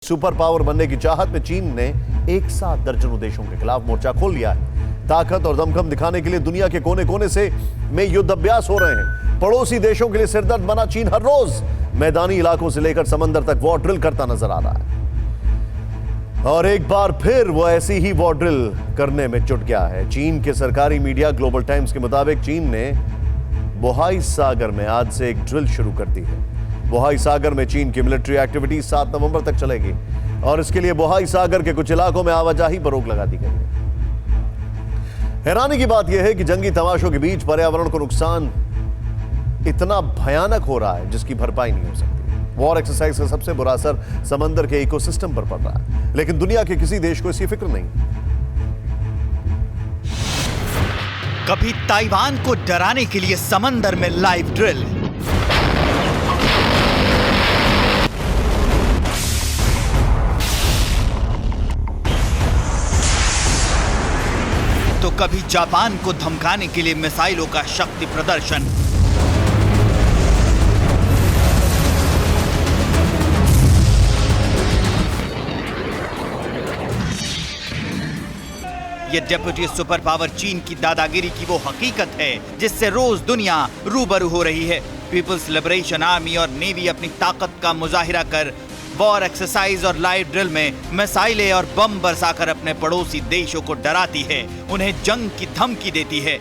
Super power बनने की चाहत में चीन ने एक साथ दर्जनों देशों के खिलाफ मोर्चा खोल लिया है। ताकत और दमखम दिखाने के लिए दुनिया के कोने कोने से में युद्ध अभ्यास हो रहे हैं। पड़ोसी देशों के लिए सिरदर्द बना चीन हर रोज मैदानी इलाकों से लेकर समंदर तक वॉर ड्रिल करता नजर आ रहा है और एक बार फिर वो ऐसी ही वॉर ड्रिल करने में जुट गया है। चीन के सरकारी मीडिया ग्लोबल टाइम्स के मुताबिक चीन ने बोहाई सागर में आज से एक ड्रिल शुरू कर दी है। बोहाई सागर में चीन की मिलिट्री एक्टिविटी 7 नवंबर तक चलेगी और इसके लिए बोहाई सागर के कुछ इलाकों में आवाजाही पर रोक लगा दी गई है। हैरानी की बात यह है कि जंगी तमाशों के बीच पर्यावरण को नुकसान इतना भयानक हो रहा है जिसकी भरपाई नहीं हो सकती। वॉर एक्सरसाइज का सबसे बुरा असर समंदर के इकोसिस्टम पर पड़ रहा है, लेकिन दुनिया के किसी देश को इसकी फिक्र नहीं। कभी ताइवान को डराने के लिए समंदर में लाइव ड्रिल, तो कभी जापान को धमकाने के लिए मिसाइलों का शक्ति प्रदर्शन। ये डेप्यूटी सुपर पावर चीन की दादागिरी की वो हकीकत है जिससे रोज दुनिया रूबरू हो रही है। पीपल्स लिबरेशन आर्मी और नेवी अपनी ताकत का मुजाहिरा कर वॉर एक्सरसाइज और लाइव ड्रिल में मिसाइलें और बम बरसाकर अपने पड़ोसी देशों को डराती है, उन्हें जंग की धमकी देती है।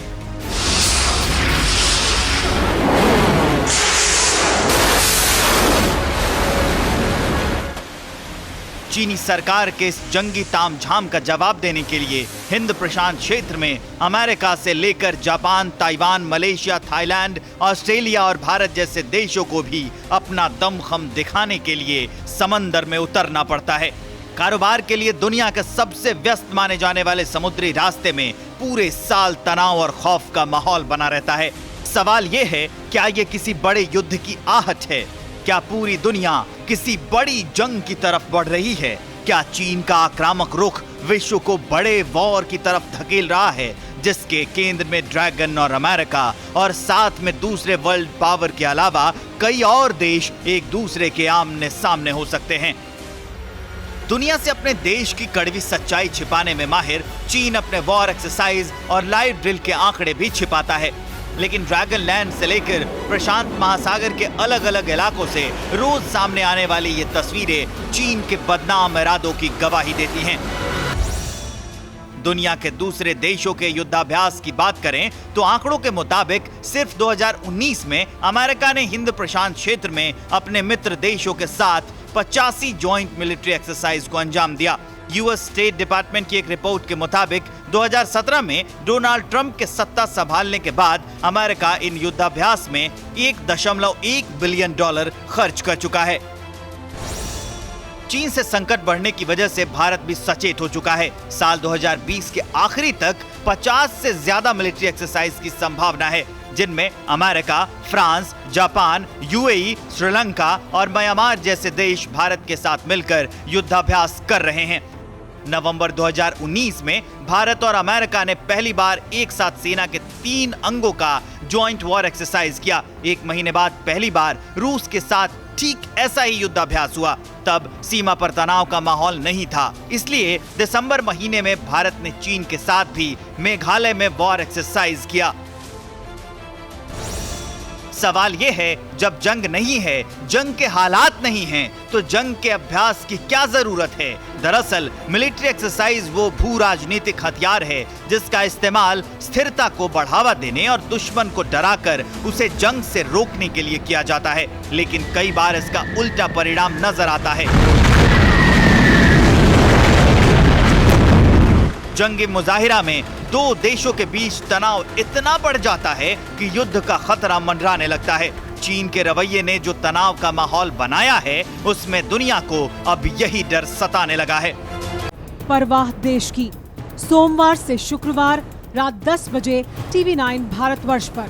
चीनी सरकार के इस जंगी तामझाम का जवाब देने के लिए हिंद प्रशांत क्षेत्र में अमेरिका से लेकर Japan, Taiwan, Malaysia, Thailand, Australia और भारत जैसे देशों को भी अपना दमखम दिखाने के लिए समंदर में उतरना पड़ता है। कारोबार के लिए दुनिया के सबसे व्यस्त माने जाने वाले समुद्री रास्ते में पूरे साल तनाव और खौफ का माहौल बना रहता है। सवाल यह है, क्या यह किसी बड़े युद्ध की आहट है? क्या पूरी दुनिया किसी बड़ी जंग की तरफ बढ़ रही है? क्या चीन का आक्रामक रुख विश्व को बड़े वॉर की तरफ धकेल रहा है, जिसके केंद्र में ड्रैगन और अमेरिका और साथ में दूसरे वर्ल्ड पावर के अलावा कई और देश एक दूसरे के आमने सामने हो सकते हैं? दुनिया से अपने देश की कड़वी सच्चाई छिपाने में माहिर चीन अपने वॉर एक्सरसाइज और लाइव ड्रिल के आंकड़े भी छिपाता है, लेकिन ड्रैगन लैंड से लेकर प्रशांत महासागर के अलग अलग इलाकों से रोज सामने आने वाली ये तस्वीरें चीन के बदनाम इरादों की गवाही देती हैं। दुनिया के दूसरे देशों के युद्धाभ्यास की बात करें तो आंकड़ों के मुताबिक सिर्फ 2019 में अमेरिका ने हिंद प्रशांत क्षेत्र में अपने मित्र देशों के साथ 85 जॉइंट मिलिट्री एक्सरसाइज को अंजाम दिया। यूएस स्टेट डिपार्टमेंट की एक रिपोर्ट के मुताबिक 2017 में डोनाल्ड ट्रंप के सत्ता संभालने के बाद अमेरिका इन युद्धाभ्यास में $1.1 बिलियन खर्च कर चुका है। चीन से संकट बढ़ने की वजह से भारत भी सचेत हो चुका है। साल 2020 के आखिरी तक 50 से ज्यादा मिलिट्री एक्सरसाइज की संभावना है, जिनमें America, France, Japan, UAE, Sri Lanka और म्यांमार जैसे देश भारत के साथ मिलकर युद्धाभ्यास कर रहे हैं। नवंबर 2019 में भारत और अमेरिका ने पहली बार एक साथ सेना के 3 अंगों का जॉइंट वॉर एक्सरसाइज किया। एक महीने बाद पहली बार रूस के साथ ठीक ऐसा ही युद्धाभ्यास हुआ। तब सीमा पर तनाव का माहौल नहीं था, इसलिए दिसंबर महीने में भारत ने चीन के साथ भी मेघालय में वॉर एक्सरसाइज किया। सवाल यह है, जब जंग नहीं है, जंग के हालात नहीं हैं, तो जंग के अभ्यास की क्या जरूरत है? दरअसल मिलिट्री एक्सरसाइज वो भू राजनीतिक हथियार है जिसका इस्तेमाल स्थिरता को बढ़ावा देने और दुश्मन को डराकर उसे जंग से रोकने के लिए किया जाता है, लेकिन कई बार इसका उल्टा परिणाम नजर आता है। जंगी मुजाहिरा में 2 देशों के बीच तनाव इतना बढ़ जाता है कि युद्ध का खतरा मंडराने लगता है। चीन के रवैये ने जो तनाव का माहौल बनाया है, उसमें दुनिया को अब यही डर सताने लगा है। परवाह देश की, सोमवार से शुक्रवार रात 10 बजे TV9 भारतवर्ष पर।